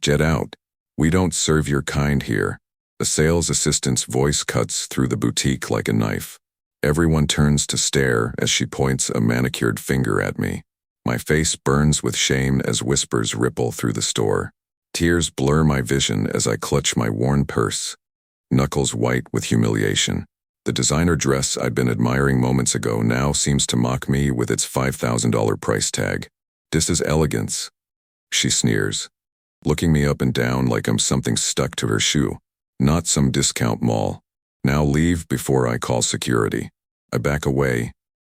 Get out. We don't serve your kind here. A sales assistant's voice cuts through the boutique like a knife. Everyone turns to stare as she points a manicured finger at me. My face burns with shame as whispers ripple through the store. Tears blur my vision as I clutch my worn purse, knuckles white with humiliation. The designer dress I'd been admiring moments ago now seems to mock me with its $5,000 price tag. "This is elegance," she sneers, looking me up and down like I'm something stuck to her shoe, not some discount mall. "Now leave before I call security." I back away,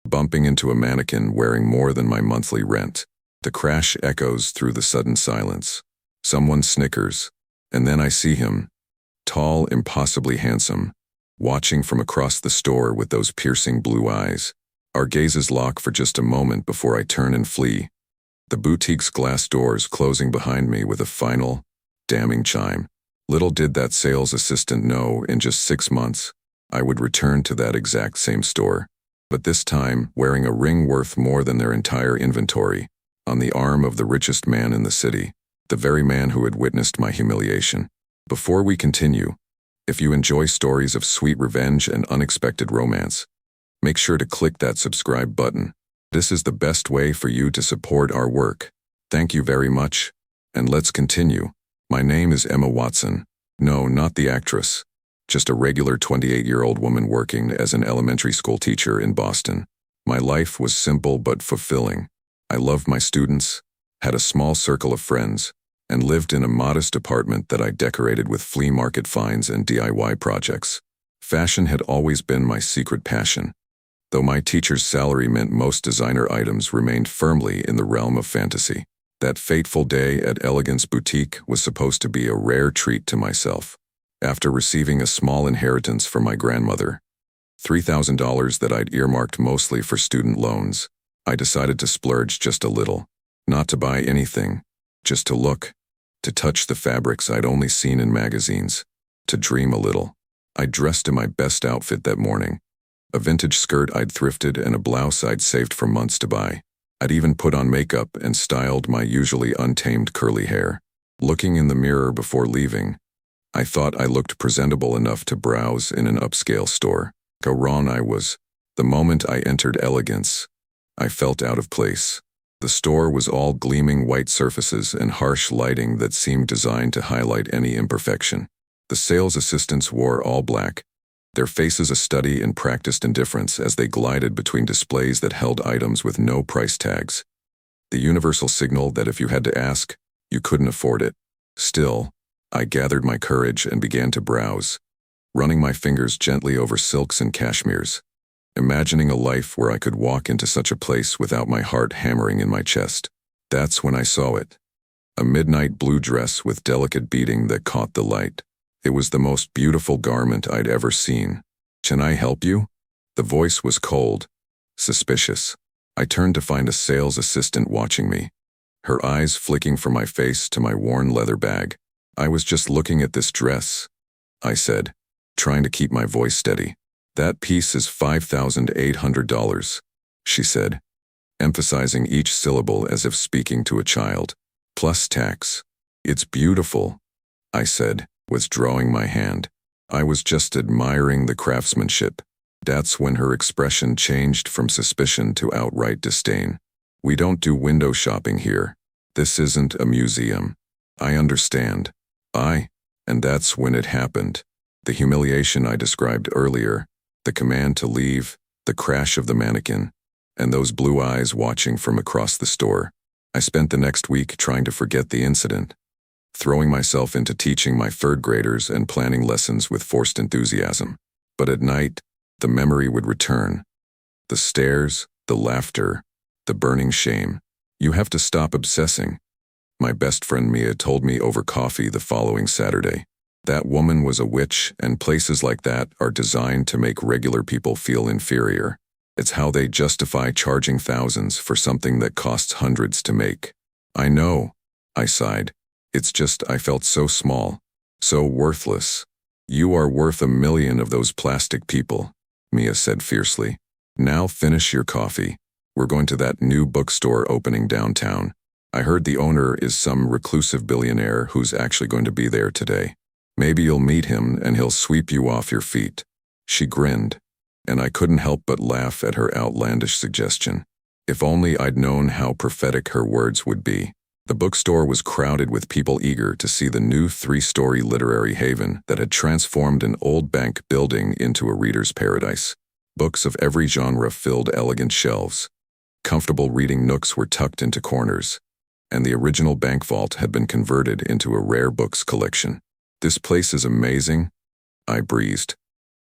bumping into a mannequin wearing more than my monthly rent. The crash echoes through the sudden silence. Someone snickers, and then I see him, tall, impossibly handsome, watching from across the store with those piercing blue eyes. Our gazes lock for just a moment before I turn and flee, the boutique's glass doors closing behind me with a final, damning chime. Little did that sales assistant know in just 6 months, I would return to that exact same store, but this time wearing a ring worth more than their entire inventory, on the arm of the richest man in the city, the very man who had witnessed my humiliation. Before we continue, if you enjoy stories of sweet revenge and unexpected romance, make sure to click that subscribe button. This is the best way for you to support our work. Thank you very much, and let's continue. My name is Emma Watson. No, not the actress. Just a regular 28-year-old woman working as an elementary school teacher in Boston. My life was simple but fulfilling. I loved my students, had a small circle of friends, and lived in a modest apartment that I decorated with flea market finds and DIY projects. Fashion had always been my secret passion, though my teacher's salary meant most designer items remained firmly in the realm of fantasy. That fateful day at Elegance Boutique was supposed to be a rare treat to myself. After receiving a small inheritance from my grandmother, $3,000 that I'd earmarked mostly for student loans, I decided to splurge just a little. Not to buy anything, just to look, to touch the fabrics I'd only seen in magazines, to dream a little. I dressed in my best outfit that morning, a vintage skirt I'd thrifted and a blouse I'd saved for months to buy. I'd even put on makeup and styled my usually untamed curly hair. Looking in the mirror before leaving, I thought I looked presentable enough to browse in an upscale store. How wrong I was. The moment I entered Elegance, I felt out of place. The store was all gleaming white surfaces and harsh lighting that seemed designed to highlight any imperfection. The sales assistants wore all black, their faces a study in practiced indifference as they glided between displays that held items with no price tags. The universal signal that if you had to ask, you couldn't afford it. Still, I gathered my courage and began to browse, running my fingers gently over silks and cashmeres, imagining a life where I could walk into such a place without my heart hammering in my chest. That's when I saw it. A midnight blue dress with delicate beading that caught the light. It was the most beautiful garment I'd ever seen. "Can I help you?" The voice was cold, suspicious. I turned to find a sales assistant watching me, her eyes flicking from my face to my worn leather bag. "I was just looking at this dress," I said, trying to keep my voice steady. "That piece is $5,800, she said, emphasizing each syllable as if speaking to a child. "Plus tax." "It's beautiful," I said, withdrawing my hand. I was just admiring the craftsmanship. That's when her expression changed from suspicion to outright disdain. "We don't do window shopping here. This isn't a museum." "I understand." And that's when it happened. The humiliation I described earlier, the command to leave, the crash of the mannequin, and those blue eyes watching from across the store. I spent the next week trying to forget the incident, throwing myself into teaching my third graders and planning lessons with forced enthusiasm. But at night, the memory would return. The stares, the laughter, the burning shame. "You have to stop obsessing," my best friend Mia told me over coffee the following Saturday. "That woman was a witch, and places like that are designed to make regular people feel inferior. It's how they justify charging thousands for something that costs hundreds to make." "I know," I sighed. "It's just I felt so small, so worthless." "You are worth 1,000,000 of those plastic people," Mia said fiercely. "Now finish your coffee. We're going to that new bookstore opening downtown." I heard the owner is some reclusive billionaire who's actually going to be there today. Maybe you'll meet him and he'll sweep you off your feet." She grinned, and I couldn't help but laugh at her outlandish suggestion. If only I'd known how prophetic her words would be. The bookstore was crowded with people eager to see the new 3-story literary haven that had transformed an old bank building into a reader's paradise. Books of every genre filled elegant shelves. Comfortable reading nooks were tucked into corners, and the original bank vault had been converted into a rare books collection. "This place is amazing," I breezed,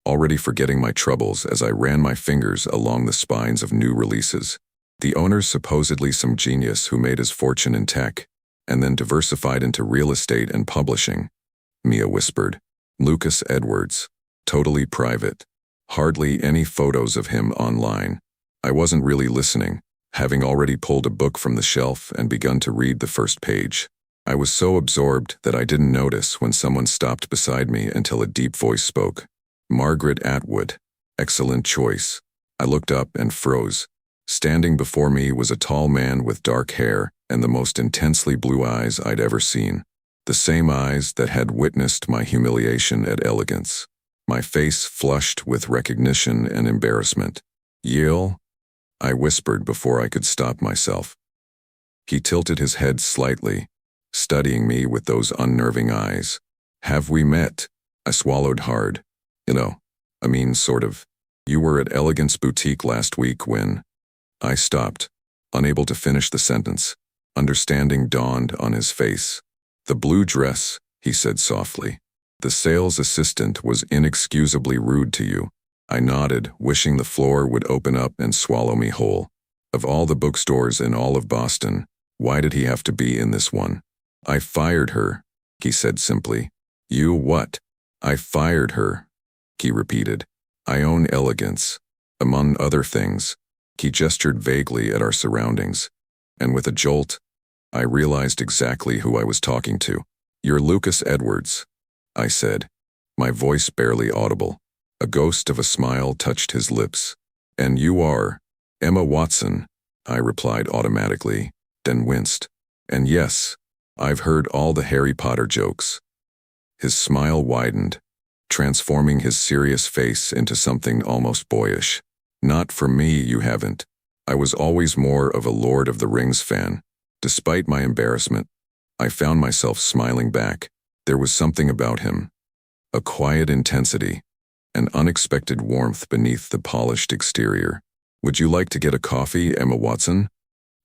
already forgetting my troubles as I ran my fingers along the spines of new releases. "The owner's supposedly some genius who made his fortune in tech, and then diversified into real estate and publishing," Mia whispered. "Lucas Edwards. Totally private. Hardly any photos of him online." I wasn't really listening, having already pulled a book from the shelf and begun to read the first page. I was so absorbed that I didn't notice when someone stopped beside me until a deep voice spoke. "Margaret Atwood. Excellent choice." I looked up and froze. Standing before me was a tall man with dark hair and the most intensely blue eyes I'd ever seen. The same eyes that had witnessed my humiliation at Elegance. My face flushed with recognition and embarrassment. "Yale?" I whispered before I could stop myself. He tilted his head slightly, studying me with those unnerving eyes. "Have we met?" I swallowed hard. Sort of. "You were at Elegance Boutique last week when—" I stopped, unable to finish the sentence. Understanding dawned on his face. "The blue dress," he said softly. "The sales assistant was inexcusably rude to you." I nodded, wishing the floor would open up and swallow me whole. Of all the bookstores in all of Boston, why did he have to be in this one? "I fired her," he said simply. "You what?" "I fired her," he repeated. "I own Elegance, among other things." He gestured vaguely at our surroundings, and with a jolt, I realized exactly who I was talking to. "You're Lucas Edwards," I said, my voice barely audible. A ghost of a smile touched his lips. "And you are—" "Emma Watson," I replied automatically, then winced. "And yes, I've heard all the Harry Potter jokes." His smile widened, transforming his serious face into something almost boyish. "Not for me, you haven't. I was always more of a Lord of the Rings fan." Despite my embarrassment, I found myself smiling back. There was something about him. A quiet intensity, an unexpected warmth beneath the polished exterior. "Would you like to get a coffee, Emma Watson?"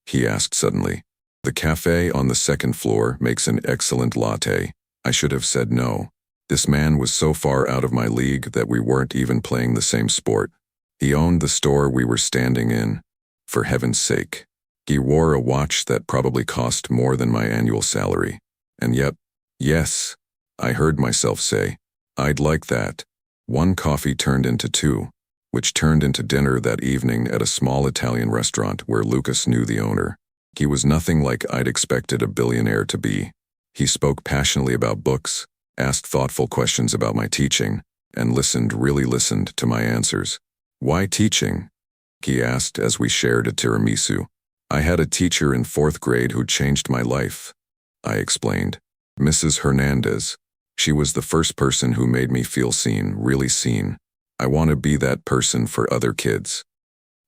he asked suddenly. "The cafe on the second floor makes an excellent latte." I should have said no. This man was so far out of my league that we weren't even playing the same sport. He owned the store we were standing in. For heaven's sake. He wore a watch that probably cost more than my annual salary. And yet, yes, I heard myself say, "I'd like that." One coffee turned into two, which turned into dinner that evening at a small Italian restaurant where Lucas knew the owner. He was nothing like I'd expected a billionaire to be. He spoke passionately about books, asked thoughtful questions about my teaching, and really listened to my answers. "Why teaching?" he asked as we shared a tiramisu. "I had a teacher in 4th grade who changed my life," I explained. "Mrs. Hernandez. She was the first person who made me feel seen, really seen. I want to be that person for other kids."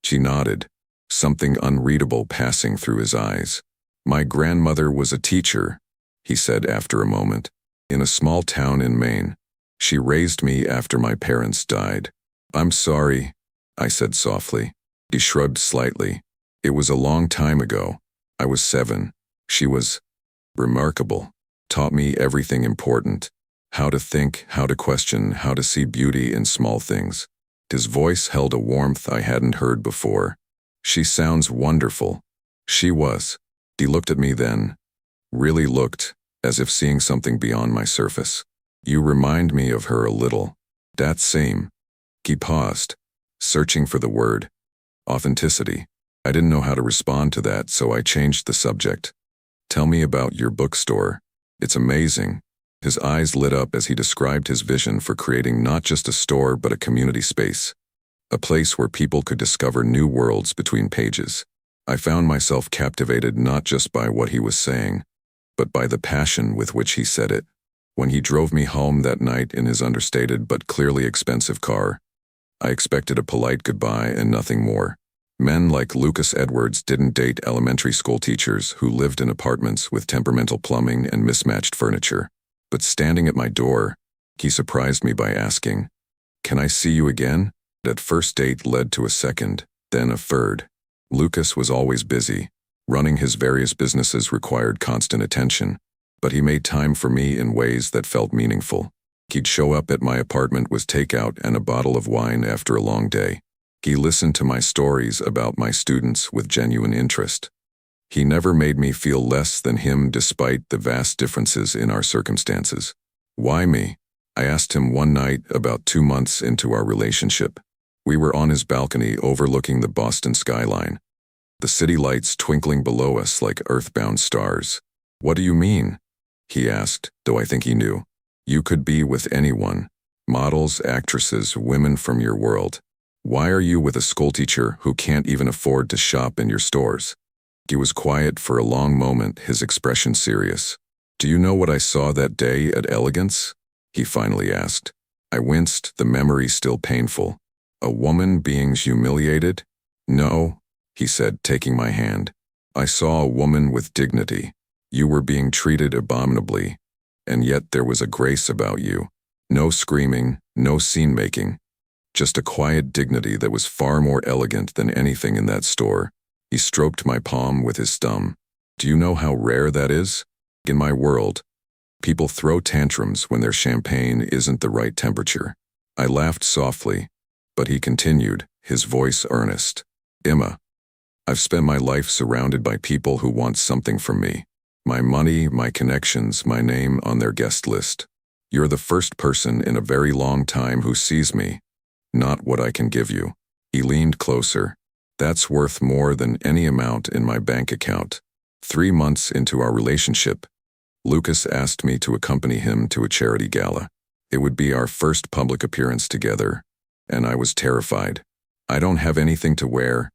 She nodded, something unreadable passing through his eyes. "My grandmother was a teacher," he said after a moment, "in a small town in Maine. She raised me after my parents died." "I'm sorry," I said softly. He shrugged slightly. "It was a long time ago. I was 7. She was remarkable. Taught me everything important. How to think, how to question, how to see beauty in small things." His voice held a warmth I hadn't heard before. "She sounds wonderful." She was. He looked at me then. Really looked, as if seeing something beyond my surface. "You remind me of her a little." "That same." He paused, searching for the word. "Authenticity." I didn't know how to respond to that, so I changed the subject. "Tell me about your bookstore. It's amazing." His eyes lit up as he described his vision for creating not just a store but a community space. A place where people could discover new worlds between pages. I found myself captivated not just by what he was saying, but by the passion with which he said it. When he drove me home that night in his understated but clearly expensive car, I expected a polite goodbye and nothing more. Men like Lucas Edwards didn't date elementary school teachers who lived in apartments with temperamental plumbing and mismatched furniture. But standing at my door, he surprised me by asking, "Can I see you again?" That first date led to a second, then a third. Lucas was always busy. Running his various businesses required constant attention, but he made time for me in ways that felt meaningful. He'd show up at my apartment with takeout and a bottle of wine after a long day. He listened to my stories about my students with genuine interest. He never made me feel less than him despite the vast differences in our circumstances. "Why me?" I asked him one night about 2 months into our relationship. We were on his balcony overlooking the Boston skyline, the city lights twinkling below us like earthbound stars. "What do you mean?" he asked, though I think he knew. "You could be with anyone. Models, actresses, women from your world. Why are you with a schoolteacher who can't even afford to shop in your stores?" He was quiet for a long moment, his expression serious. "Do you know what I saw that day at Elegance?" he finally asked. I winced, the memory still painful. "A woman being humiliated?" "No," he said, taking my hand. "I saw a woman with dignity. You were being treated abominably, and yet there was a grace about you. No screaming, no scene-making. Just a quiet dignity that was far more elegant than anything in that store." He stroked my palm with his thumb. "Do you know how rare that is? In my world, people throw tantrums when their champagne isn't the right temperature." I laughed softly, but he continued, his voice earnest. "Emma, I've spent my life surrounded by people who want something from me. My money, my connections, my name on their guest list. You're the first person in a very long time who sees me, not what I can give you." He leaned closer. "That's worth more than any amount in my bank account." 3 months into our relationship, Lucas asked me to accompany him to a charity gala. It would be our first public appearance together, and I was terrified. "I don't have anything to wear,"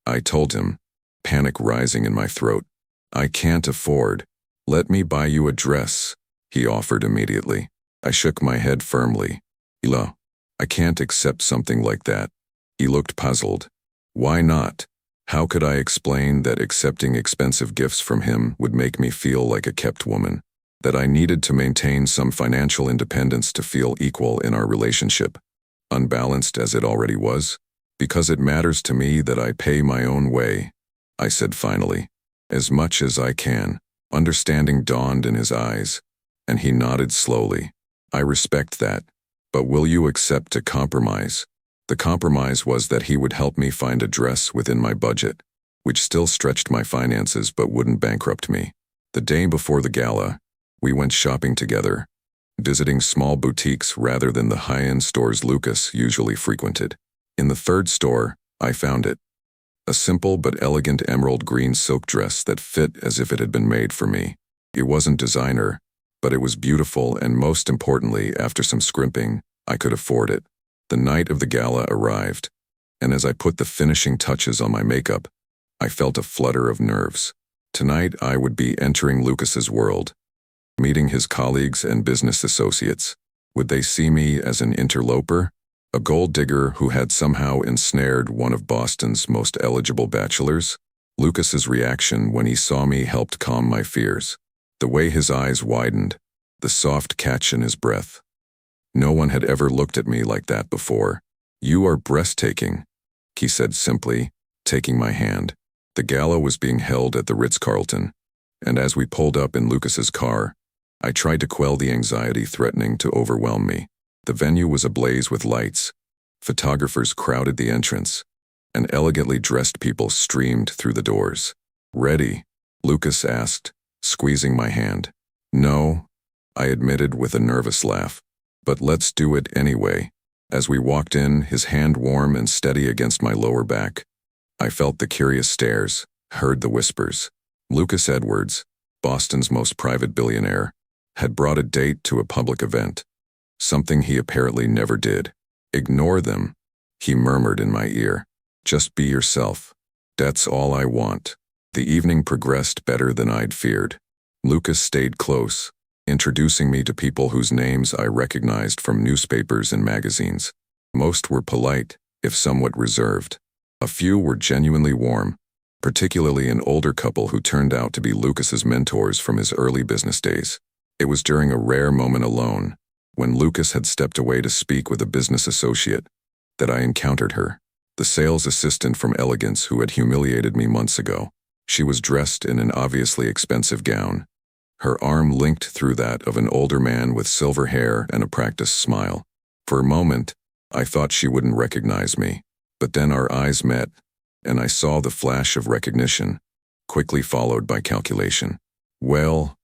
I told him, panic rising in my throat. "I can't afford." "Let me buy you a dress," he offered immediately. I shook my head firmly. "Ila, I can't accept something like that." He looked puzzled. "Why not?" How could I explain that accepting expensive gifts from him would make me feel like a kept woman? That I needed to maintain some financial independence to feel equal in our relationship, unbalanced as it already was? "Because it matters to me that I pay my own way," I said finally. "As much as I can." Understanding dawned in his eyes, and he nodded slowly. "I respect that, but will you accept a compromise?" The compromise was that he would help me find a dress within my budget, which still stretched my finances but wouldn't bankrupt me. The day before the gala, we went shopping together, visiting small boutiques rather than the high-end stores Lucas usually frequented. In the third store, I found it. A simple but elegant emerald green silk dress that fit as if it had been made for me. It wasn't designer, but it was beautiful, and most importantly, after some scrimping, I could afford it. The night of the gala arrived, and as I put the finishing touches on my makeup, I felt a flutter of nerves. Tonight I would be entering Lucas's world, meeting his colleagues and business associates. Would they see me as an interloper? A gold digger who had somehow ensnared one of Boston's most eligible bachelors? Lucas's reaction when he saw me helped calm my fears. The way his eyes widened, the soft catch in his breath. No one had ever looked at me like that before. "You are breathtaking," he said simply, taking my hand. The gala was being held at the Ritz-Carlton, and as we pulled up in Lucas's car, I tried to quell the anxiety threatening to overwhelm me. The venue was ablaze with lights. Photographers crowded the entrance, and elegantly dressed people streamed through the doors. "Ready?" Lucas asked, squeezing my hand. "No," I admitted with a nervous laugh. "But let's do it anyway." As we walked in, his hand warm and steady against my lower back, I felt the curious stares, heard the whispers. Lucas Edwards, Boston's most private billionaire, had brought a date to a public event, something he apparently never did. "Ignore them," he murmured in my ear. "Just be yourself. That's all I want. The evening progressed better than I'd feared. Lucas stayed close, introducing me to people whose names I recognized from newspapers and magazines. Most were polite, if somewhat reserved. A few were genuinely warm, particularly an older couple who turned out to be Lucas's mentors from his early business days. It was during a rare moment alone, when Lucas had stepped away to speak with a business associate, that I encountered her, the sales assistant from Elegance who had humiliated me months ago. She was dressed in an obviously expensive gown, her arm linked through that of an older man with silver hair and a practiced smile. For a moment, I thought she wouldn't recognize me, but then our eyes met, and I saw the flash of recognition, quickly followed by calculation. Well,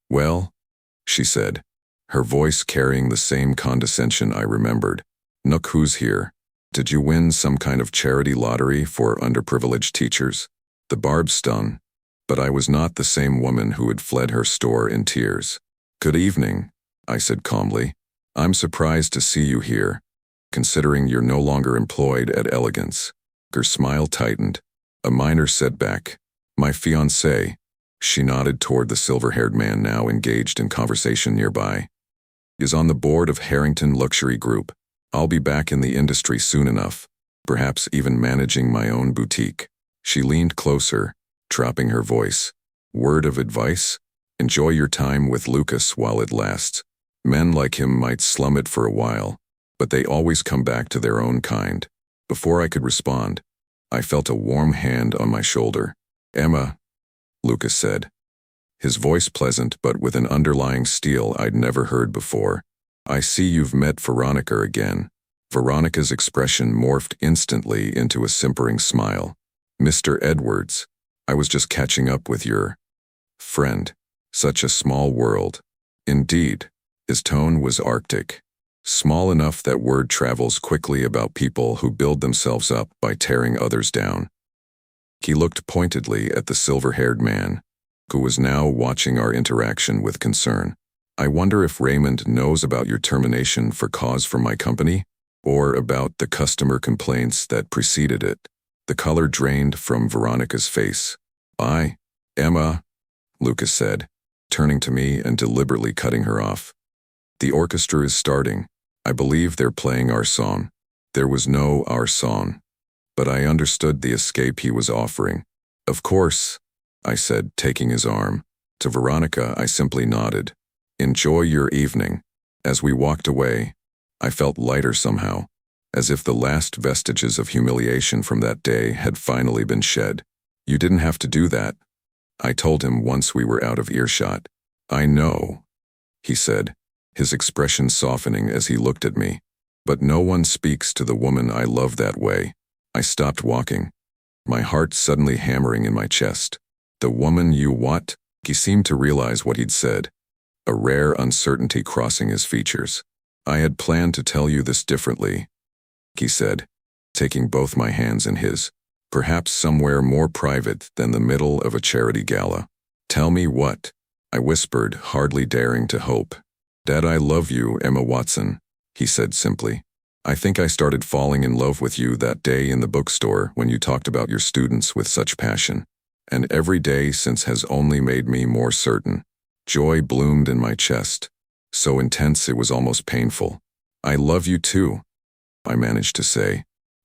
she said, her voice carrying the same condescension I remembered. Nook, who's here? Did you win some kind of charity lottery for underprivileged teachers? The barb stung, but I was not the same woman who had fled her store in tears. Good evening, I said calmly. I'm surprised to see you here, considering you're no longer employed at Elegance. Her smile tightened, a minor setback. My fiancé. She nodded toward the silver-haired man now engaged in conversation nearby. Is on the board of Harrington Luxury Group. I'll be back in the industry soon enough, perhaps even managing my own boutique. She leaned closer, dropping her voice. Word of advice? Enjoy your time with Lucas while it lasts. Men like him might slum it for a while, but they always come back to their own kind. Before I could respond, I felt a warm hand on my shoulder. Emma, Lucas said, his voice pleasant but with an underlying steel I'd never heard before. I see you've met Veronica again. Veronica's expression morphed instantly into a simpering smile. Mr. Edwards, I was just catching up with your friend. Such a small world. Indeed, his tone was arctic. Small enough that word travels quickly about people who build themselves up by tearing others down. He looked pointedly at the silver-haired man, who was now watching our interaction with concern. I wonder if Raymond knows about your termination for cause from my company, or about the customer complaints that preceded it. The color drained from Veronica's face. Emma, Lucas said, turning to me and deliberately cutting her off. The orchestra is starting. I believe they're playing our song. There was no our song, but I understood the escape he was offering. Of course, I said, taking his arm. To Veronica, I simply nodded. Enjoy your evening. As we walked away, I felt lighter somehow, as if the last vestiges of humiliation from that day had finally been shed. You didn't have to do that, I told him once we were out of earshot. I know, he said, his expression softening as he looked at me. But no one speaks to the woman I love that way. I stopped walking, my heart suddenly hammering in my chest. The woman you what? He seemed to realize what he'd said, a rare uncertainty crossing his features. I had planned to tell you this differently, he said, taking both my hands in his, perhaps somewhere more private than the middle of a charity gala. Tell me what? I whispered, hardly daring to hope. That I love you, Emma Watson, he said simply. I think I started falling in love with you that day in the bookstore when you talked about your students with such passion. And every day since has only made me more certain. Joy bloomed in my chest, so intense it was almost painful. I love you too, I managed to say,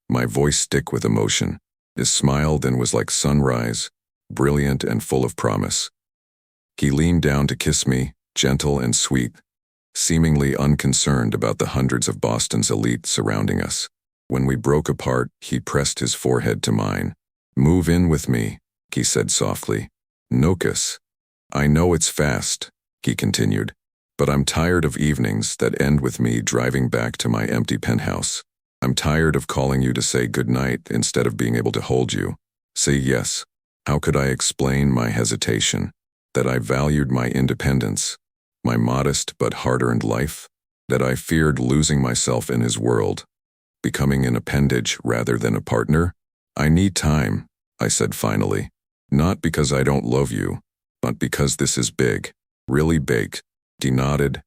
my voice thick with emotion. His smile then was like sunrise, brilliant and full of promise. He leaned down to kiss me, gentle and sweet, seemingly unconcerned about the hundreds of Boston's elite surrounding us. When we broke apart, he pressed his forehead to mine. Move in with me, he said softly. Nokus. I know it's fast, he continued, but I'm tired of evenings that end with me driving back to my empty penthouse. I'm tired of calling you to say goodnight instead of being able to hold you. Say yes. How could I explain my hesitation? That I valued my independence, my modest but hard-earned life? That I feared losing myself in his world, becoming an appendage rather than a partner? I need time, I said finally. Not because I don't love you, but because this is big, really big. He nodded,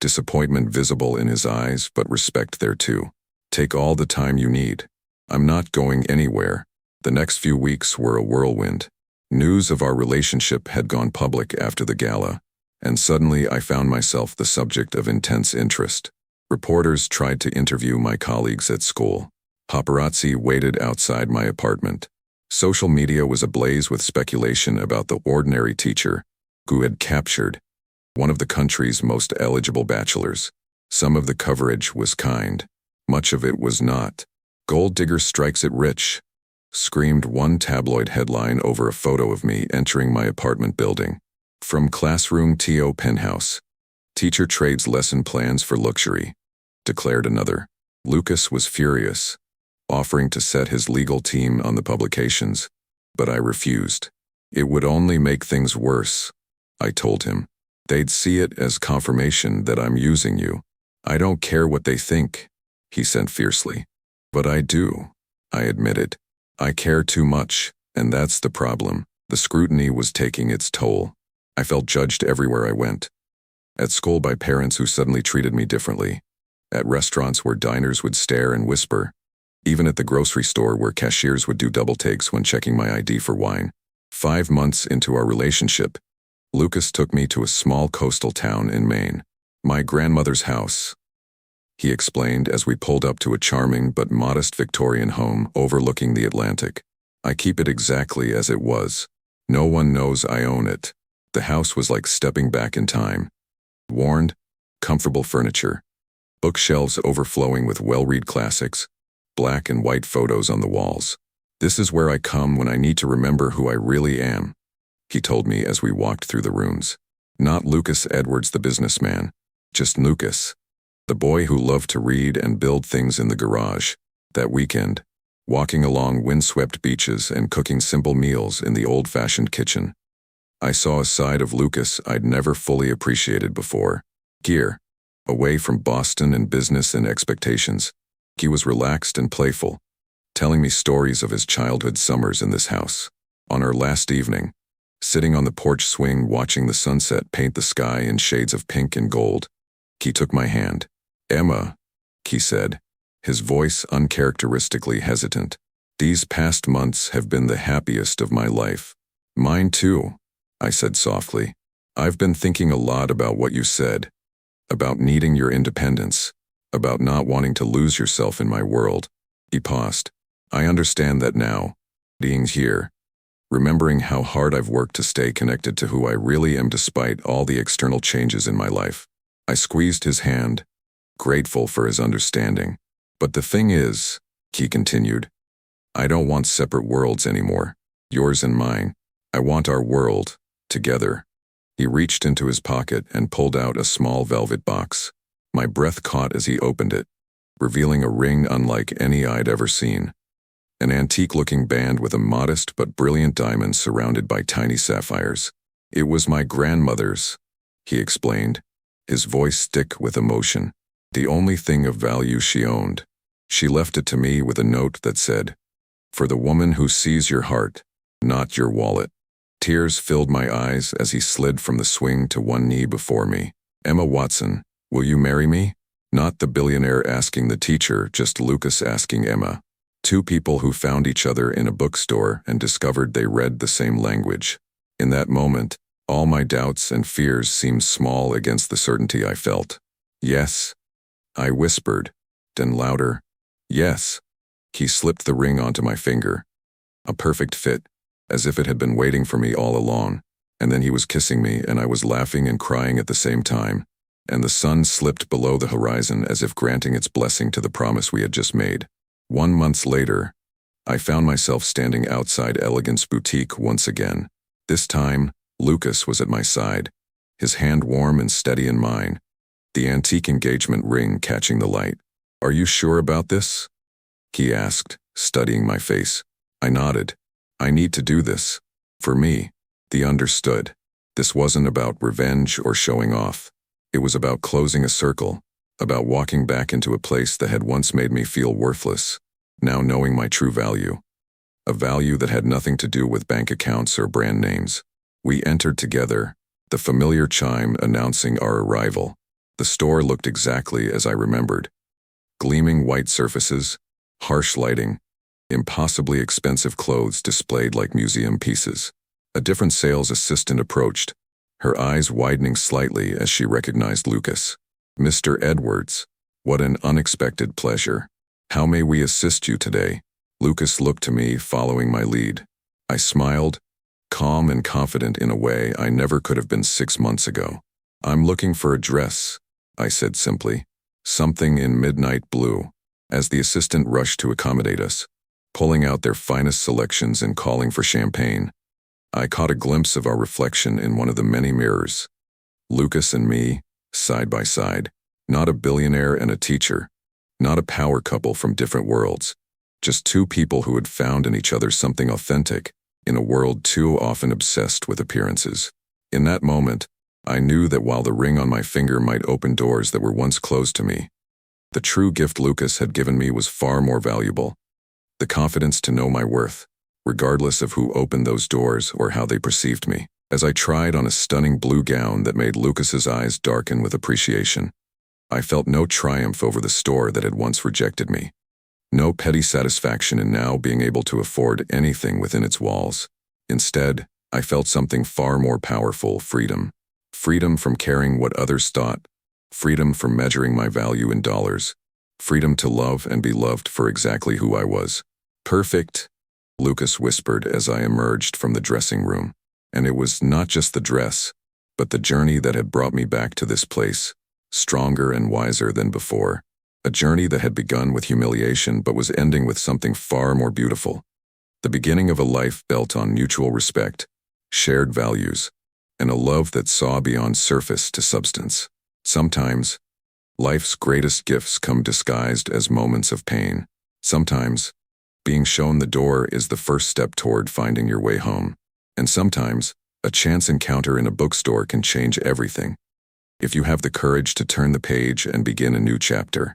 disappointment visible in his eyes, but respect there too. Take all the time you need. I'm not going anywhere. The next few weeks were a whirlwind. News of our relationship had gone public after the gala, and suddenly I found myself the subject of intense interest. Reporters tried to interview my colleagues at school. Paparazzi waited outside my apartment. Social media was ablaze with speculation about the ordinary teacher who had captured one of the country's most eligible bachelors. Some of the coverage was kind. Much of it was not. "Gold digger strikes it rich," screamed one tabloid headline over a photo of me entering my apartment building. From classroom to penthouse. "Teacher trades lesson plans for luxury," declared another. Lucas was furious, offering to set his legal team on the publications, but I refused. "It would only make things worse," I told him. "They'd see it as confirmation that I'm using you." "I don't care what they think," he said fiercely. "But I do," I admitted. "I care too much, and that's the problem." The scrutiny was taking its toll. I felt judged everywhere I went. At school by parents who suddenly treated me differently. At restaurants where diners would stare and whisper. Even at the grocery store where cashiers would do double takes when checking my ID for wine. 5 months into our relationship, Lucas took me to a small coastal town in Maine. "My grandmother's house," he explained as we pulled up to a charming but modest Victorian home overlooking the Atlantic. "I keep it exactly as it was. No one knows I own it." The house was like stepping back in time. Worn, comfortable furniture, bookshelves overflowing with well-read classics, black and white photos on the walls. "This is where I come when I need to remember who I really am," he told me as we walked through the rooms. Not Lucas Edwards the businessman, just Lucas, the boy who loved to read and build things in the garage. That weekend, walking along windswept beaches and cooking simple meals in the old-fashioned kitchen, I saw a side of Lucas I'd never fully appreciated before. Here, away from Boston and business and expectations, he was relaxed and playful, telling me stories of his childhood summers in this house. On our last evening, sitting on the porch swing watching the sunset paint the sky in shades of pink and gold, he took my hand. "Emma," he said, his voice uncharacteristically hesitant. "These past months have been the happiest of my life." "Mine too," I said softly. "I've been thinking a lot about what you said, about needing your independence, about not wanting to lose yourself in my world." He paused. "I understand that now, being here, remembering how hard I've worked to stay connected to who I really am despite all the external changes in my life." I squeezed his hand, grateful for his understanding. "But the thing is," he continued, "I don't want separate worlds anymore, yours and mine. I want our world, together." He reached into his pocket and pulled out a small velvet box. My breath caught as he opened it, revealing a ring unlike any I'd ever seen. An antique-looking band with a modest but brilliant diamond surrounded by tiny sapphires. "It was my grandmother's," he explained, his voice thick with emotion. "The only thing of value she owned. She left it to me with a note that said, 'For the woman who sees your heart, not your wallet.'" Tears filled my eyes as he slid from the swing to one knee before me. "Emma Watson, will you marry me?" Not the billionaire asking the teacher, just Lucas asking Emma. Two people who found each other in a bookstore and discovered they read the same language. In that moment, all my doubts and fears seemed small against the certainty I felt. "Yes," I whispered, then louder, "Yes." He slipped the ring onto my finger. A perfect fit, as if it had been waiting for me all along, and then he was kissing me and I was laughing and crying at the same time, and the sun slipped below the horizon as if granting its blessing to the promise we had just made. 1 month later, I found myself standing outside Elegance Boutique once again. This time, Lucas was at my side, his hand warm and steady in mine, the antique engagement ring catching the light. "Are you sure about this?" he asked, studying my face. I nodded. "I need to do this. For me." He understood. This wasn't about revenge or showing off. It was about closing a circle, about walking back into a place that had once made me feel worthless, now knowing my true value. A value that had nothing to do with bank accounts or brand names. We entered together, the familiar chime announcing our arrival. The store looked exactly as I remembered. Gleaming white surfaces, harsh lighting, impossibly expensive clothes displayed like museum pieces. A different sales assistant approached, her eyes widening slightly as she recognized Lucas. "Mr. Edwards, what an unexpected pleasure. How may we assist you today?" Lucas looked to me, following my lead. I smiled, calm and confident in a way I never could have been 6 months ago. "I'm looking for a dress," I said simply. "Something in midnight blue." As the assistant rushed to accommodate us, pulling out their finest selections and calling for champagne, I caught a glimpse of our reflection in one of the many mirrors. Lucas and me, side by side. Not a billionaire and a teacher. Not a power couple from different worlds. Just two people who had found in each other something authentic, in a world too often obsessed with appearances. In that moment, I knew that while the ring on my finger might open doors that were once closed to me, the true gift Lucas had given me was far more valuable. The confidence to know my worth, regardless of who opened those doors or how they perceived me. As I tried on a stunning blue gown that made Lucas's eyes darken with appreciation, I felt no triumph over the store that had once rejected me. No petty satisfaction in now being able to afford anything within its walls. Instead, I felt something far more powerful: freedom. Freedom from caring what others thought. Freedom from measuring my value in dollars. Freedom to love and be loved for exactly who I was. "Perfect," Lucas whispered as I emerged from the dressing room. And it was not just the dress, but the journey that had brought me back to this place, stronger and wiser than before. A journey that had begun with humiliation but was ending with something far more beautiful. The beginning of a life built on mutual respect, shared values, and a love that saw beyond surface to substance. Sometimes, life's greatest gifts come disguised as moments of pain. Sometimes, being shown the door is the first step toward finding your way home. And sometimes, a chance encounter in a bookstore can change everything. If you have the courage to turn the page and begin a new chapter.